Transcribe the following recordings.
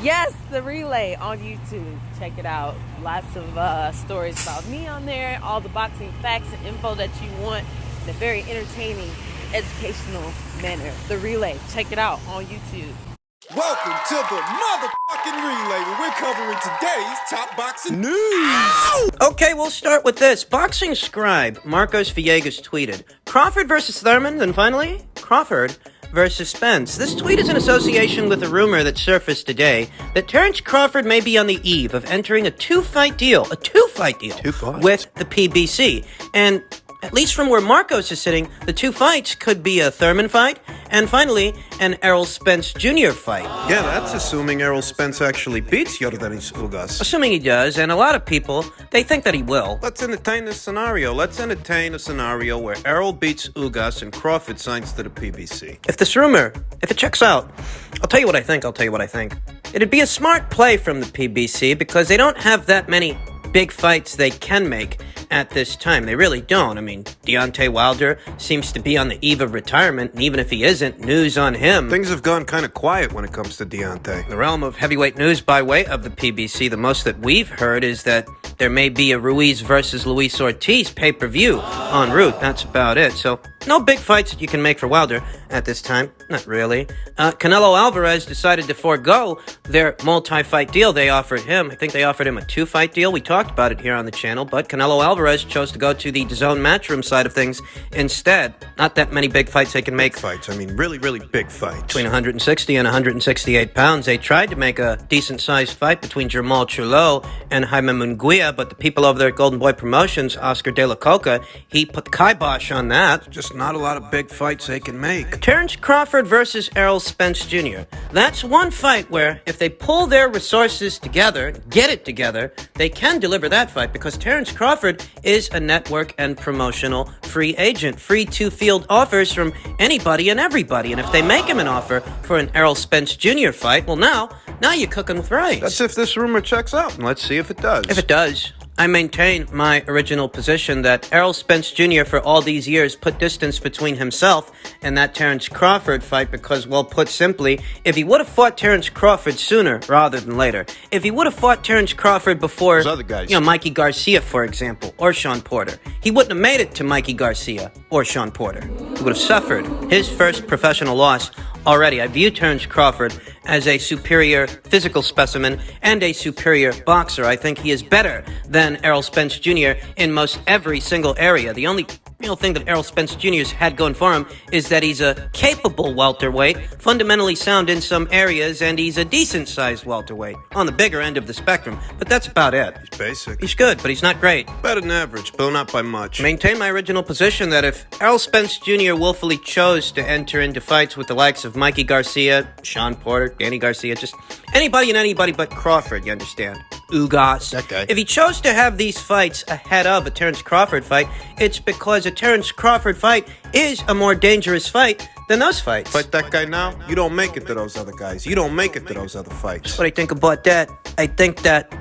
Yes, the relay on YouTube. Check it out. Lots of stories about me on there. All the boxing facts and info that you want in a very entertaining, educational manner. The relay. Check it out on YouTube. Welcome to the motherfucking relay where we're covering today's top boxing news. Okay, we'll start with this. Boxing scribe Marcos Villegas tweeted, Crawford versus Thurman, and finally, Crawford versus Spence. This tweet is in association with a rumor that surfaced today that Terence Crawford may be on the eve of entering a two-fight deal with the PBC. And at least from where Marcos is sitting, the two fights could be a Thurman fight and finally an Errol Spence Jr. fight. Yeah, that's assuming Errol Spence actually beats Yordanis Ugas. Assuming he does, and a lot of people, they think that he will. Let's entertain this scenario. Let's entertain a scenario where Errol beats Ugas and Crawford signs to the PBC. If this rumor, if it checks out, I'll tell you what I think. It'd be a smart play from the PBC because they don't have that many big fights they can make at this time. They really don't. I mean, Deontay Wilder seems to be on the eve of retirement, and even if he isn't, news on him. Things have gone kind of quiet when it comes to Deontay. In the realm of heavyweight news by way of the PBC, the most that we've heard is that there may be a Ruiz versus Luis Ortiz pay-per-view en route. That's about it. So, no big fights that you can make for Wilder at this time. Not really. Canelo Alvarez decided to forego their multi-fight deal they offered him. I think they offered him a two-fight deal. We talked about it here on the channel, but Canelo Alvarez chose to go to the DAZN Matchroom side of things instead. Not that many big fights they can make. Fights, I mean really, really big fights. Between 160 and 168 pounds. They tried to make a decent-sized fight between Jermall Charlo and Jaime Munguia, but the people over there at Golden Boy Promotions, Oscar De La Coca, he put the kibosh on that. Just not a lot of big fights they can make. Terence Crawford versus Errol Spence Jr. That's one fight where if they pull their resources together, get it together, they can deliver that fight because Terence Crawford is a network and promotional free agent, free to field offers from anybody and everybody. And if they make him an offer for an Errol Spence Jr. fight, well now you're cooking with rice. That's if this rumor checks out, and let's see if it does. If it does, I maintain my original position that Errol Spence Jr. for all these years put distance between himself and that Terence Crawford fight because, well, put simply, if he would have fought Terence Crawford sooner rather than later, if he would have fought Terence Crawford before, those other guys, Mikey Garcia, for example, or Sean Porter, he wouldn't have made it to Mikey Garcia or Sean Porter. He would have suffered his first professional loss already. I view Terence Crawford as a superior physical specimen and a superior boxer. I think he is better than Errol Spence Jr. in most every single area. The only real thing that Errol Spence Jr.'s had going for him is that he's a capable welterweight, fundamentally sound in some areas, and he's a decent-sized welterweight on the bigger end of the spectrum. But that's about it. He's basic. He's good, but he's not great. Better than average, but not by much. Maintain my original position that if Errol Spence Jr. willfully chose to enter into fights with the likes of Mikey Garcia, Sean Porter, Danny Garcia, just anybody and anybody but Crawford, you understand? Ugas. That guy. If he chose to have these fights ahead of a Terence Crawford fight, it's because a Terence Crawford fight is a more dangerous fight than those fights. Fight that guy now, you don't make it to those other guys. You don't make it to those other fights. What I think about that, I think that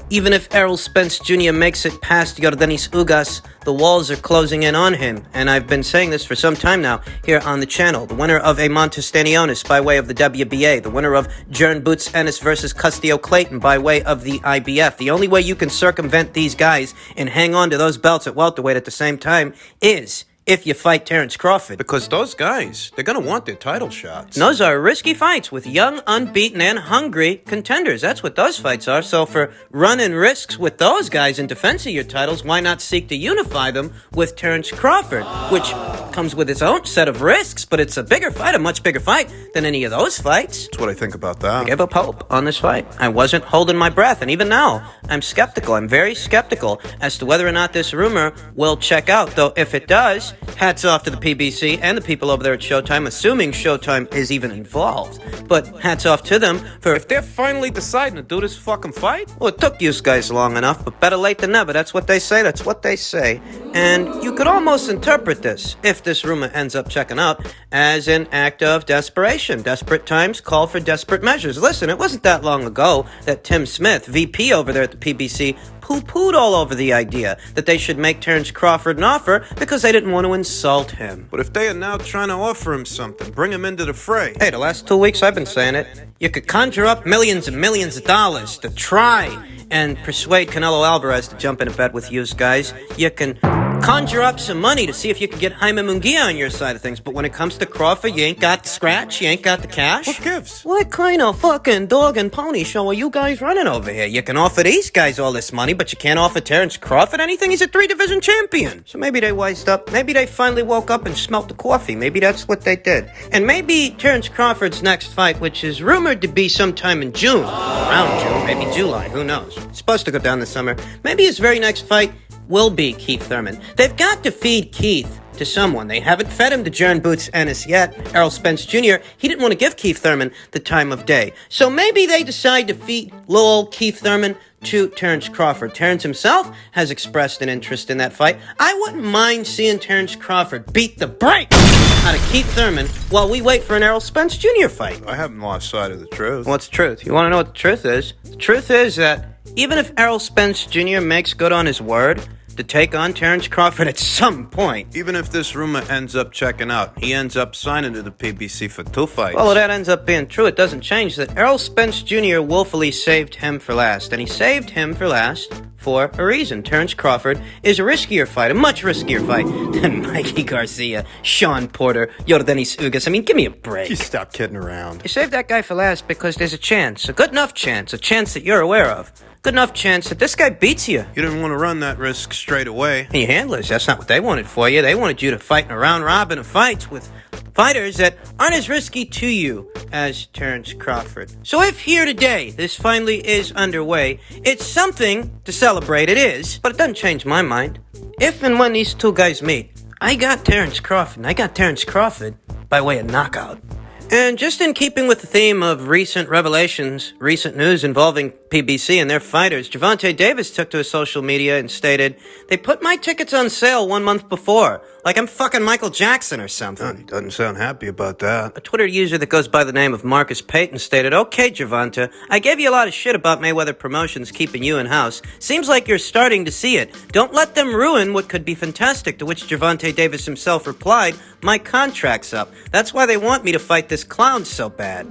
even if Errol Spence Jr. makes it past Yordanis Ugas, the walls are closing in on him. And I've been saying this for some time now here on the channel. The winner of a Montestanionis by way of the WBA. The winner of Jern Boots Ennis versus Castillo Clayton by way of the IBF. The only way you can circumvent these guys and hang on to those belts at welterweight at the same time is if you fight Terence Crawford. Because those guys, they're going to want their title shots. And those are risky fights with young, unbeaten, and hungry contenders. That's what those fights are. So for running risks with those guys in defense of your titles, why not seek to unify them with Terence Crawford, which comes with its own set of risks, but it's a bigger fight, a much bigger fight than any of those fights. That's what I think about that. I gave up hope on this fight. I wasn't holding my breath, and even now, I'm skeptical. I'm very skeptical as to whether or not this rumor will check out. Though if it does, hats off to the PBC and the people over there at Showtime, assuming Showtime is even involved. But hats off to them for... If they're finally deciding to do this fucking fight? Well, it took you guys long enough, but better late than never. That's what they say. That's what they say. And you could almost interpret this, if this rumor ends up checking out, as an act of desperation. Desperate times call for desperate measures. Listen, it wasn't that long ago that Tim Smith, VP over there at the PBC, poo-pooed all over the idea that they should make Terence Crawford an offer because they didn't want to insult him. But if they are now trying to offer him something, bring him into the fray. Hey, the last 2 weeks I've been saying it. You could conjure up millions and millions of dollars to try and persuade Canelo Alvarez to jump into bed with you guys. You can conjure up some money to see if you can get Jaime Munguia on your side of things. But when it comes to Crawford, you ain't got the scratch, you ain't got the cash. What gives? What kind of fucking dog and pony show are you guys running over here? You can offer these guys all this money, but you can't offer Terence Crawford anything? He's a 3-division champion. So maybe they wised up. Maybe they finally woke up and smelt the coffee. Maybe that's what they did. And maybe Terence Crawford's next fight, which is rumored to be sometime in June, around June, maybe July, who knows? It's supposed to go down this summer. Maybe his very next fight will be Keith Thurman. They've got to feed Keith to someone. They haven't fed him to Jern Boots Ennis yet. Errol Spence Jr., he didn't want to give Keith Thurman the time of day. So maybe they decide to feed little old Keith Thurman to Terence Crawford. Terence himself has expressed an interest in that fight. I wouldn't mind seeing Terence Crawford beat the brakes out of Keith Thurman while we wait for an Errol Spence Jr. fight. I haven't lost sight of the truth. What's the truth? You want to know what the truth is? The truth is that even if Errol Spence Jr. makes good on his word to take on Terence Crawford at some point. Even if this rumor ends up checking out, he ends up signing to the PBC for 2 fights. Well, if that ends up being true, it doesn't change that Errol Spence Jr. willfully saved him for last. And he saved him for last for a reason. Terence Crawford is a riskier fight, a much riskier fight than Mikey Garcia, Sean Porter, Yordenis Ugas. I mean, give me a break. You stop kidding around. You saved that guy for last because there's a chance, a good enough chance, a chance that you're aware of. Good enough chance that this guy beats you. You didn't want to run that risk straight away. And your handlers, that's not what they wanted for you. They wanted you to fight in a round-robin of fights with fighters that aren't as risky to you as Terence Crawford. So if here today, this finally is underway, it's something to celebrate, it is, but it doesn't change my mind. If and when these two guys meet, I got Terence Crawford, and I got Terence Crawford by way of knockout. And just in keeping with the theme of recent revelations, recent news involving PBC and their fighters, Gervonta Davis took to his social media and stated, "They put my tickets on sale 1 month before, like I'm fucking Michael Jackson or something." He doesn't sound happy about that. A Twitter user that goes by the name of Marcus Payton stated, "Okay, Gervonta, I gave you a lot of shit about Mayweather Promotions keeping you in-house. Seems like you're starting to see it. Don't let them ruin what could be fantastic," to which Gervonta Davis himself replied, "My contract's up. That's why they want me to fight this clown so bad."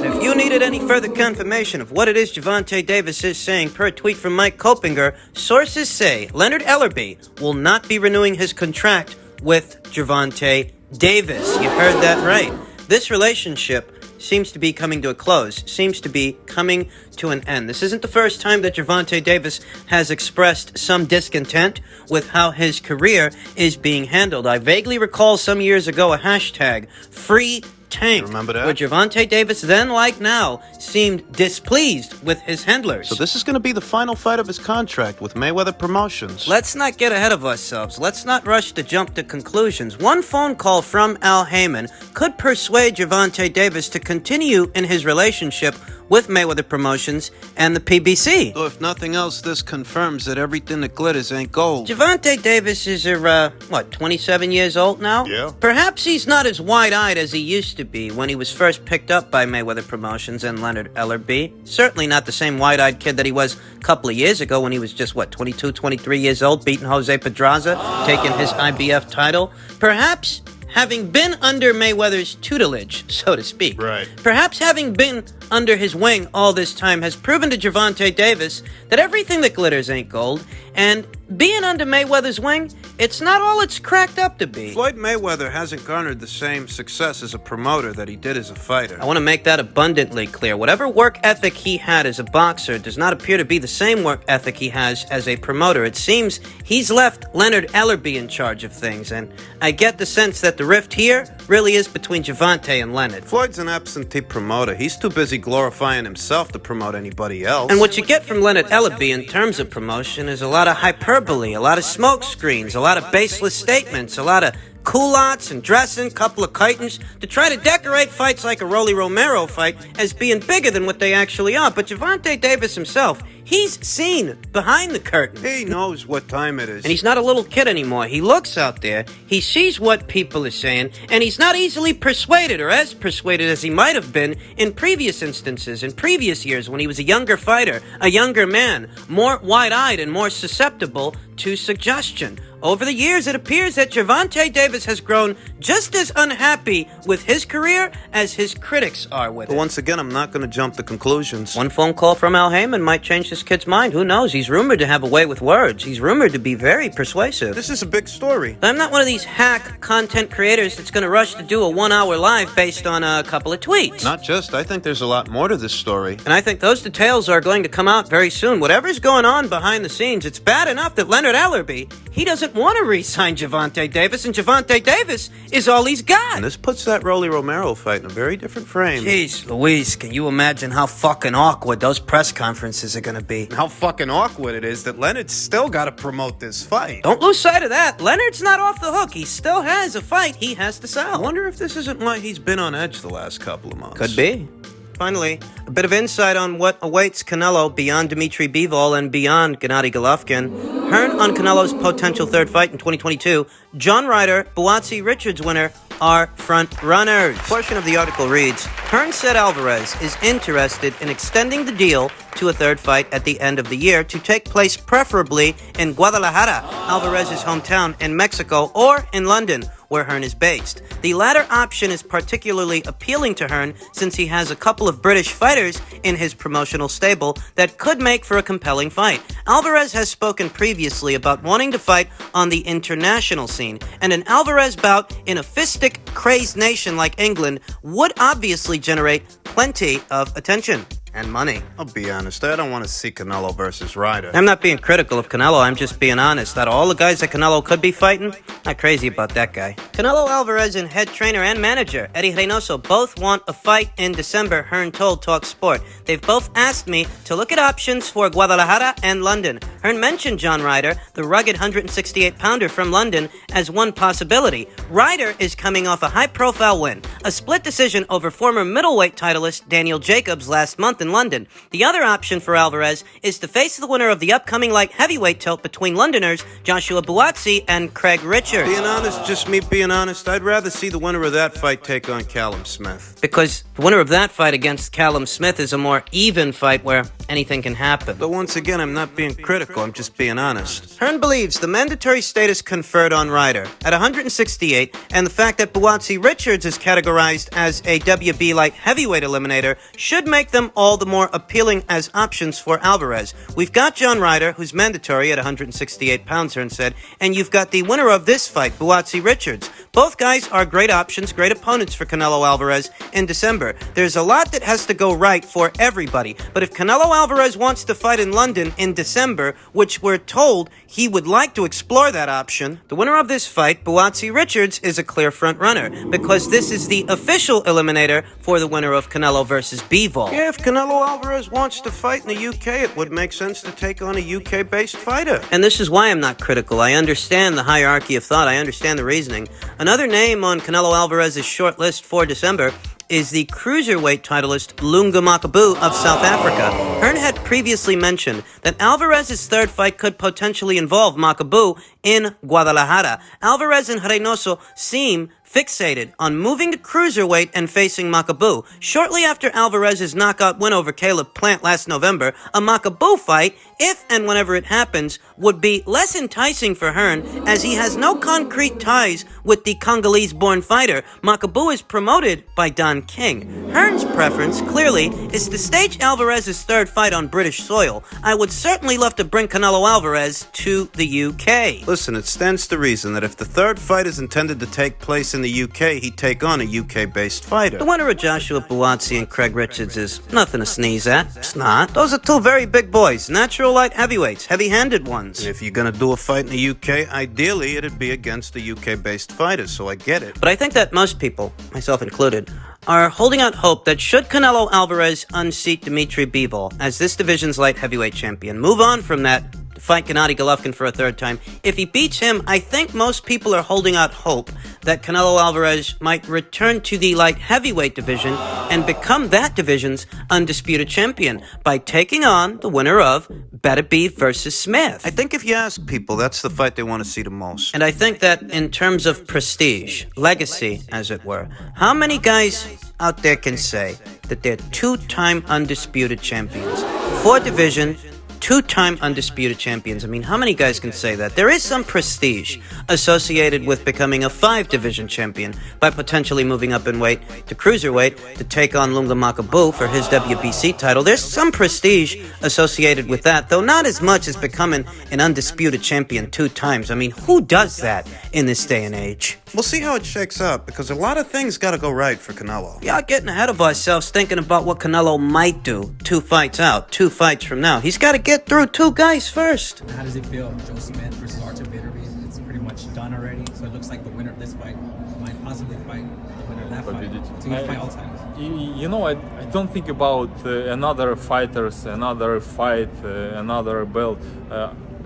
If you needed any further confirmation of what it is Gervonta Davis is saying, per a tweet from Mike Kopinger, sources say Leonard Ellerbe will not be renewing his contract with Gervonta Davis. You heard that right. This relationship seems to be coming to a close, seems to be coming to an end. This isn't the first time that Gervonta Davis has expressed some discontent with how his career is being handled. I vaguely recall some years ago a hashtag, Free Tank, remember that? where Gervonta Davis, then like now, seemed displeased with his handlers. So this is going to be the final fight of his contract with Mayweather Promotions. Let's not get ahead of ourselves. Let's not rush to jump to conclusions. One phone call from Al Heyman could persuade Gervonta Davis to continue in his relationship with Mayweather Promotions and the PBC. So if nothing else, this confirms that everything that glitters ain't gold. Gervonta Davis is, 27 years old now? Yeah. Perhaps he's not as wide-eyed as he used to be when he was first picked up by Mayweather Promotions and Leonard Ellerbe. Certainly not the same wide-eyed kid that he was a couple of years ago when he was just, 22, 23 years old, beating Jose Pedraza, taking his IBF title. Perhaps having been under Mayweather's tutelage, so to speak. Right. Perhaps having been under his wing all this time has proven to Gervonta Davis that everything that glitters ain't gold, and being under Mayweather's wing, it's not all it's cracked up to be. Floyd Mayweather hasn't garnered the same success as a promoter that he did as a fighter. I want to make that abundantly clear. Whatever work ethic he had as a boxer does not appear to be the same work ethic he has as a promoter. It seems he's left Leonard Ellerbe in charge of things, and I get the sense that the rift here really is between Gervonta and Leonard. Floyd's an absentee promoter. He's too busy glorifying himself to promote anybody else. And what you get from Leonard Ellerbe in terms of promotion is a lot of hyperbole, a lot of smoke screens, a lot of baseless statements, a lot of culottes and dressing, couple of curtains, to try to decorate fights like a Rolly Romero fight as being bigger than what they actually are. But Gervonta Davis himself, he's seen behind the curtain. He knows what time it is. And he's not a little kid anymore. He looks out there, he sees what people are saying, and he's not easily persuaded, or as persuaded as he might have been in previous instances, in previous years when he was a younger fighter, a younger man, more wide-eyed and more susceptible to suggestion. Over the years, it appears that Gervonta Davis has grown just as unhappy with his career as his critics are with it. But once again, I'm not going to jump to conclusions. One phone call from Al Heyman might change this kid's mind. Who knows? He's rumored to have a way with words. He's rumored to be very persuasive. This is a big story. I'm not one of these hack content creators that's going to rush to do a 1-hour live based on a couple of tweets. Not just. I think there's a lot more to this story. And I think those details are going to come out very soon. Whatever's going on behind the scenes, it's bad enough that Leonard Ellerby, he doesn't want to re-sign Gervonta Davis, and Gervonta Davis is all he's got. And this puts that Rolly Romero fight in a very different frame. Jeez Louise, can you imagine how fucking awkward those press conferences are going to be? And how fucking awkward it is that Leonard's still got to promote this fight. Don't lose sight of that. Leonard's not off the hook. He still has a fight he has to sell. I wonder if this isn't why he's been on edge the last couple of months. Could be. Finally, a bit of insight on what awaits Canelo beyond Dmitry Bivol and beyond Gennady Golovkin. Hearn on Canelo's potential third fight in 2022. John Ryder, Buatsi Richards winner, are front runners. A portion of the article reads, Hearn said Alvarez is interested in extending the deal to a third fight at the end of the year to take place preferably in Guadalajara, Alvarez's hometown, in Mexico, or in London, where Hearn is based. The latter option is particularly appealing to Hearn since he has a couple of British fighters in his promotional stable that could make for a compelling fight. Alvarez has spoken previously about wanting to fight on the international scene, and an Alvarez bout in a fistic, crazed nation like England would obviously generate plenty of attention. And money. I'll be honest, I don't want to see Canelo versus Ryder. I'm not being critical of Canelo, I'm just being honest. That all the guys that Canelo could be fighting, not crazy about that guy. Canelo Alvarez and head trainer and manager Eddie Reynoso both want a fight in December, Hearn told Talk Sport. They've both asked me to look at options for Guadalajara and London. Hearn mentioned John Ryder, the rugged 168-pounder from London, as one possibility. Ryder is coming off a high-profile win, a split decision over former middleweight titleist Daniel Jacobs last month in London. The other option for Alvarez is to face the winner of the upcoming light heavyweight tilt between Londoners Joshua Buatsi and Craig Richards. Being honest, just me being honest, I'd rather see the winner of that fight take on Callum Smith. Because the winner of that fight against Callum Smith is a more even fight where anything can happen. But once again, I'm not being critical, I'm just being honest. Hearn believes the mandatory status conferred on Ryder at 168 and the fact that Buatsi Richards is categorized as a WB light heavyweight eliminator should make them all the more appealing as options for Alvarez. We've got John Ryder, who's mandatory at 168 pounds, Hearn said, and you've got the winner of this fight, Buatsi Richards. Both guys are great options, great opponents for Canelo Alvarez in December. There's a lot that has to go right for everybody, but if Canelo Alvarez wants to fight in London in December, which we're told he would like to explore that option, the winner of this fight, Buatsi Richards, is a clear front runner, because this is the official eliminator for the winner of Canelo versus Bivol. Yeah, if Canelo Alvarez wants to fight in the UK, it would make sense to take on a UK-based fighter. And this is why I'm not critical. I understand the hierarchy of thought. I understand the reasoning. Another name on Canelo Alvarez's short list for December is the cruiserweight titleist Lunga Makabu of South Africa. Hearn had previously mentioned that Alvarez's third fight could potentially involve Makabu in Guadalajara. Alvarez and Reynoso seem fixated on moving to cruiserweight and facing Makabu. Shortly after Alvarez's knockout win over Caleb Plant last November, a Makabu fight, if and whenever it happens, would be less enticing for Hearn as he has no concrete ties with the Congolese-born fighter. Makabu is promoted by Don King. Hearn's preference, clearly, is to stage Alvarez's third fight on British soil. I would certainly love to bring Canelo Alvarez to the UK. Listen, it stands to reason that if the third fight is intended to take place in the UK, he'd take on a UK-based fighter. The winner of Joshua Buatsi and Craig Richards is nothing to sneeze at. It's not. Those are two very big boys. Natural light heavyweights. Heavy-handed ones. And if you're gonna do a fight in the UK, ideally it'd be against a UK-based fighter, so I get it. But I think that most people, myself included, are holding out hope that should Canelo Alvarez unseat Dmitry Bivol as this division's light heavyweight champion, move on from that, fight Gennady Golovkin for a third time. If he beats him, I think most people are holding out hope that Canelo Alvarez might return to the light heavyweight division and become that division's undisputed champion by taking on the winner of Beterbiev versus Smith. I think if you ask people, that's the fight they want to see the most. And I think that in terms of prestige, legacy, as it were, how many guys out there can say that they're two-time undisputed champions? 4 division, 2-time undisputed champions. I mean, how many guys can say that? There is some prestige associated with becoming a 5-division champion by potentially moving up in weight to cruiserweight to take on Lunga Makabu for his WBC title. There's some prestige associated with that, though not as much as becoming an undisputed champion 2 times. I mean, who does that in this day and age? We'll see how it shakes out, because a lot of things got to go right for Canelo. We are getting ahead of ourselves thinking about what Canelo might do 2 fights out, 2 fights from now. He's got to get through 2 guys first. How does it feel? Joe Smith versus Artur Beterbiev. It's pretty much done already, so it looks like the winner of this fight might possibly fight the winner of that fight. To fight all time. You know, I don't think about another fighters, another fight, another belt.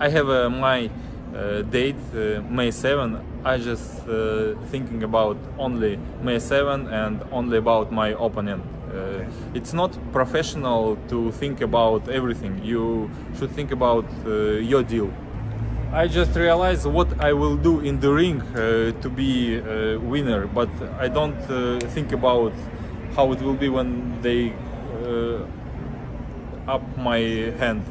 I have my date, May 7. I just thinking about only May 7 and only about my opponent. It's not professional to think about everything. You should think about your deal. I just realized what I will do in the ring to be a winner, but I don't think about how it will be when they up my hand.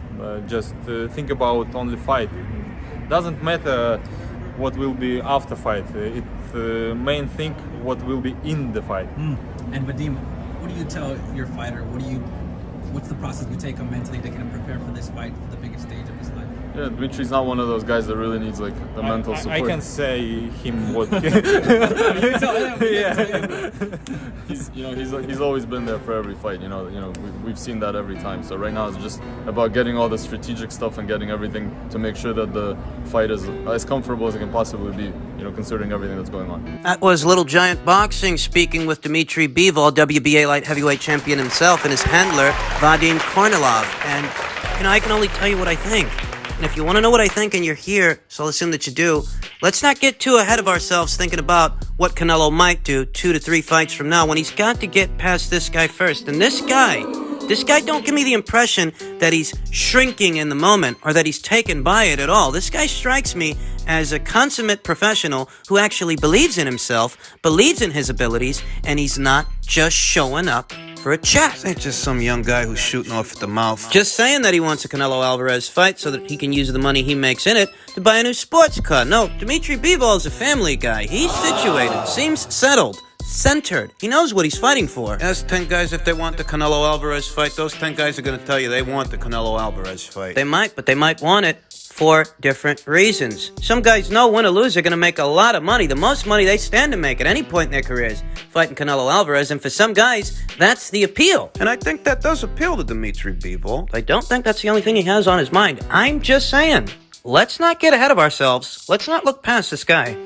Just think about only fight. Doesn't matter what will be after fight. It's main thing what will be in the fight. And Vadim, what do you tell your fighter? What's the process you take him mentally to get him prepared for this fight, for the biggest stage of his life? Yeah, Dmitri's not one of those guys that really needs like the mental support. I can say him what. He's always been there for every fight. We've seen that every time. So right now it's just about getting all the strategic stuff and getting everything to make sure that the fight is as comfortable as it can possibly be. Considering everything that's going on. That was Little Giant Boxing speaking with Dmitry Bivol, WBA light heavyweight champion himself, and his handler, Vadim Kornilov. And, I can only tell you what I think. And if you want to know what I think and you're here, so I'll assume that you do, let's not get too ahead of ourselves thinking about what Canelo might do 2 to 3 fights from now when he's got to get past this guy first. And this guy don't give me the impression that he's shrinking in the moment or that he's taken by it at all. This guy strikes me as a consummate professional who actually believes in himself, believes in his abilities, and he's not just showing up for a chat. This ain't just some young guy who's shooting off at the mouth. Just saying that he wants a Canelo Alvarez fight so that he can use the money he makes in it to buy a new sports car. No, Dmitry Bivol is a family guy. He's situated, seems settled, centered. He knows what he's fighting for. Ask 10 guys if they want the Canelo Alvarez fight. Those 10 guys are going to tell you they want the Canelo Alvarez fight. They might, but they might want it for different reasons. Some guys know win or lose, they're going to make a lot of money, the most money they stand to make at any point in their careers, fighting Canelo Alvarez, and for some guys, that's the appeal. And I think that does appeal to Dmitry Bivol. I don't think that's the only thing he has on his mind. I'm just saying, let's not get ahead of ourselves. Let's not look past this guy.